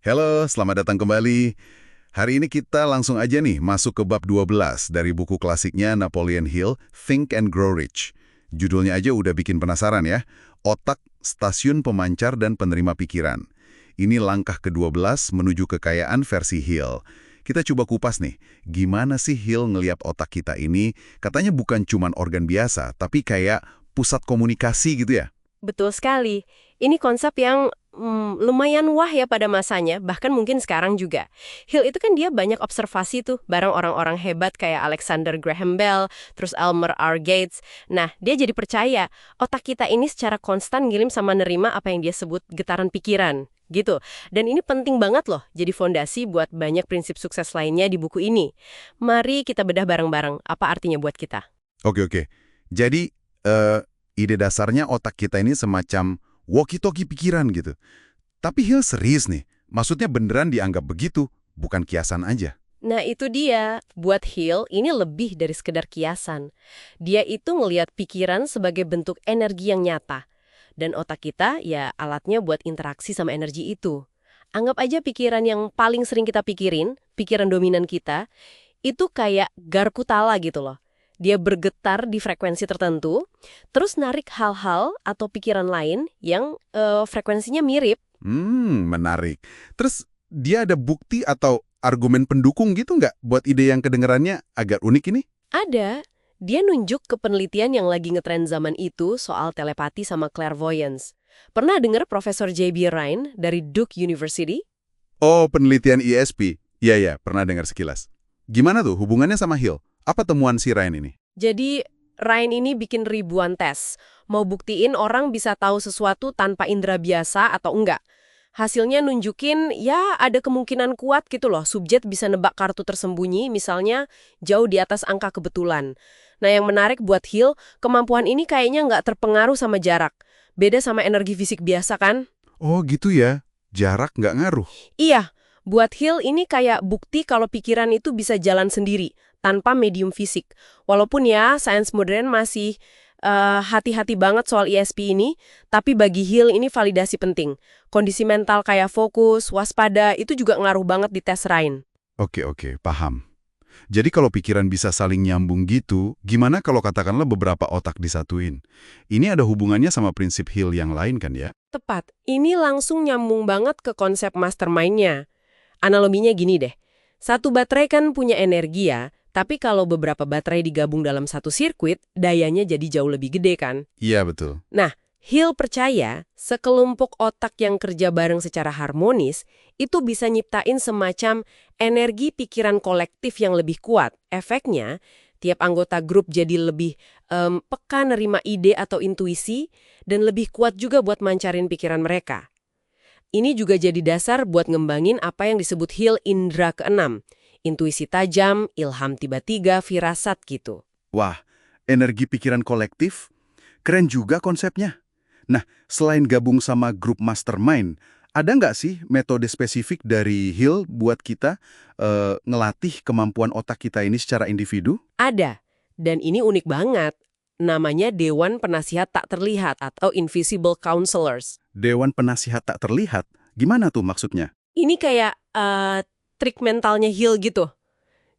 Halo, selamat datang kembali. Hari ini kita langsung aja nih masuk ke bab 12 dari buku klasiknya Napoleon Hill, Think and Grow Rich. Judulnya aja udah bikin penasaran ya. Otak, stasiun pemancar dan penerima pikiran. Ini langkah ke-12 menuju kekayaan versi Hill. Kita coba kupas nih, gimana sih Hill ngelihat otak kita ini? Katanya bukan cuman organ biasa, tapi kayak pusat komunikasi gitu ya. Betul sekali. Ini konsep yang lumayan wah ya pada masanya, bahkan mungkin sekarang juga. Hill itu kan dia banyak observasi tuh bareng orang-orang hebat kayak Alexander Graham Bell, terus Elmer R. Gates. Nah, dia jadi percaya otak kita ini secara konstan ngirim sama nerima apa yang dia sebut getaran pikiran. Gitu. Dan ini penting banget loh, jadi fondasi buat banyak prinsip sukses lainnya di buku ini. Mari kita bedah bareng-bareng, apa artinya buat kita. Oke. Jadi, ide dasarnya otak kita ini semacam walkie-talkie pikiran gitu. Tapi Hill serius nih, maksudnya beneran dianggap begitu, bukan kiasan aja. Nah itu dia, buat Hill ini lebih dari sekedar kiasan. Dia itu ngelihat pikiran sebagai bentuk energi yang nyata. Dan otak kita ya alatnya buat interaksi sama energi itu. Anggap aja pikiran yang paling sering kita pikirin, pikiran dominan kita, itu kayak garpu tala gitu loh. Dia bergetar di frekuensi tertentu, terus narik hal-hal atau pikiran lain yang frekuensinya mirip. Menarik. Terus dia ada bukti atau argumen pendukung gitu nggak buat ide yang kedengarannya agak unik ini? Ada. Dia nunjuk ke penelitian yang lagi ngetren zaman itu soal telepati sama clairvoyance. Pernah dengar Profesor J.B. Rhine dari Duke University? Oh, penelitian ISP. Iya, pernah dengar sekilas. Gimana tuh hubungannya sama Hill? Apa temuan si Ryan ini? Jadi, Rhine ini bikin ribuan tes. Mau buktiin orang bisa tahu sesuatu tanpa indera biasa atau enggak. Hasilnya nunjukin, ya ada kemungkinan kuat gitu loh, subjek bisa nebak kartu tersembunyi, misalnya jauh di atas angka kebetulan. Nah yang menarik buat Hill, kemampuan ini kayaknya nggak terpengaruh sama jarak. Beda sama energi fisik biasa kan? Oh gitu ya, jarak nggak ngaruh. Iya, buat Hill ini kayak bukti kalau pikiran itu bisa jalan sendiri, tanpa medium fisik. Walaupun ya, sains modern masih hati-hati banget soal ESP ini, tapi bagi Hill ini validasi penting. Kondisi mental kayak fokus, waspada, itu juga ngaruh banget di tes Rhine. Oke, paham. Jadi kalau pikiran bisa saling nyambung gitu, gimana kalau katakanlah beberapa otak disatuin? Ini ada hubungannya sama prinsip Hill yang lain kan ya? Tepat, ini langsung nyambung banget ke konsep mastermind-nya. Analoginya gini deh, satu baterai kan punya energi ya, tapi kalau beberapa baterai digabung dalam satu sirkuit, dayanya jadi jauh lebih gede kan? Iya betul. Nah, Hill percaya sekelompok otak yang kerja bareng secara harmonis itu bisa nyiptain semacam energi pikiran kolektif yang lebih kuat. Efeknya, tiap anggota grup jadi lebih peka nerima ide atau intuisi dan lebih kuat juga buat mancarin pikiran mereka. Ini juga jadi dasar buat ngembangin apa yang disebut Hill Indra keenam. Intuisi tajam, ilham tiba-tiba, firasat gitu. Wah, energi pikiran kolektif, keren juga konsepnya. Nah, selain gabung sama grup mastermind, ada nggak sih metode spesifik dari Hill buat kita ngelatih kemampuan otak kita ini secara individu? Ada, dan ini unik banget. Namanya Dewan Penasihat Tak Terlihat atau Invisible Counselors. Dewan penasihat tak terlihat, gimana tuh maksudnya? Ini kayak trik mentalnya Hill gitu.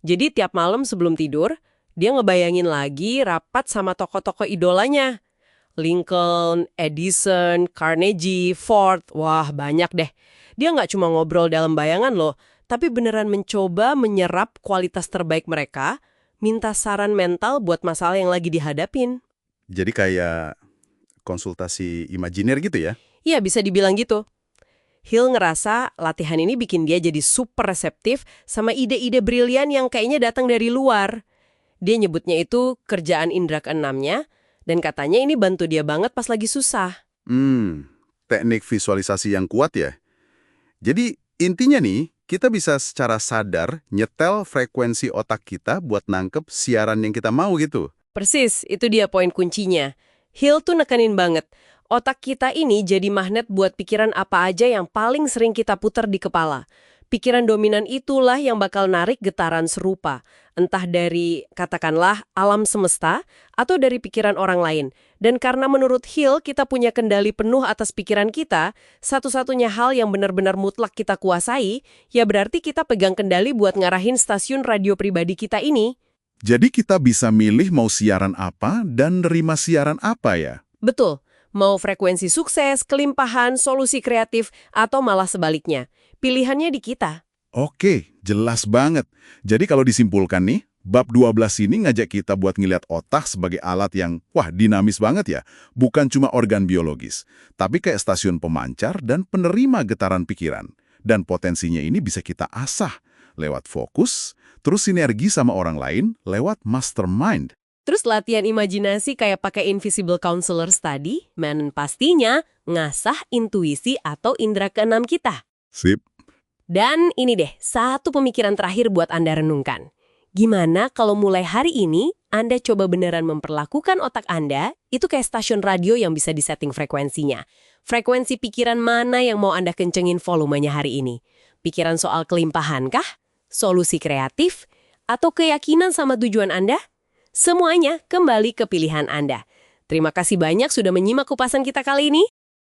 Jadi tiap malam sebelum tidur, dia ngebayangin lagi rapat sama tokoh-tokoh idolanya. Lincoln, Edison, Carnegie, Ford, wah banyak deh. Dia nggak cuma ngobrol dalam bayangan loh, tapi beneran mencoba menyerap kualitas terbaik mereka, minta saran mental buat masalah yang lagi dihadapin. Jadi kayak konsultasi imajiner gitu ya? Iya, bisa dibilang gitu. Hill ngerasa latihan ini bikin dia jadi super reseptif sama ide-ide brilian yang kayaknya datang dari luar. Dia nyebutnya itu kerjaan indera keenamnya, dan katanya ini bantu dia banget pas lagi susah. Teknik visualisasi yang kuat ya. Jadi intinya nih, kita bisa secara sadar nyetel frekuensi otak kita buat nangkep siaran yang kita mau gitu. Persis, itu dia poin kuncinya. Hill tuh nekenin banget. Otak kita ini jadi magnet buat pikiran apa aja yang paling sering kita putar di kepala. Pikiran dominan itulah yang bakal narik getaran serupa, entah dari, katakanlah, alam semesta atau dari pikiran orang lain. Dan karena menurut Hill kita punya kendali penuh atas pikiran kita, satu-satunya hal yang benar-benar mutlak kita kuasai, ya berarti kita pegang kendali buat ngarahin stasiun radio pribadi kita ini. Jadi kita bisa milih mau siaran apa dan nerima siaran apa ya? Betul, mau frekuensi sukses, kelimpahan, solusi kreatif, atau malah sebaliknya. Pilihannya di kita. Oke, jelas banget. Jadi kalau disimpulkan nih, bab 12 ini ngajak kita buat ngeliat otak sebagai alat yang, dinamis banget ya. Bukan cuma organ biologis, tapi kayak stasiun pemancar dan penerima getaran pikiran. Dan potensinya ini bisa kita asah lewat fokus, terus sinergi sama orang lain lewat mastermind. Terus latihan imajinasi kayak pakai invisible counselors tadi, dan pastinya ngasah intuisi atau indera keenam kita. Sip. Dan ini deh, satu pemikiran terakhir buat Anda renungkan. Gimana kalau mulai hari ini, Anda coba beneran memperlakukan otak Anda, itu kayak stasiun radio yang bisa disetting frekuensinya. Frekuensi pikiran mana yang mau Anda kencengin volumenya hari ini? Pikiran soal kelimpahan kah? Solusi kreatif? Atau keyakinan sama tujuan Anda? Semuanya kembali ke pilihan Anda. Terima kasih banyak sudah menyimak kupasan kita kali ini.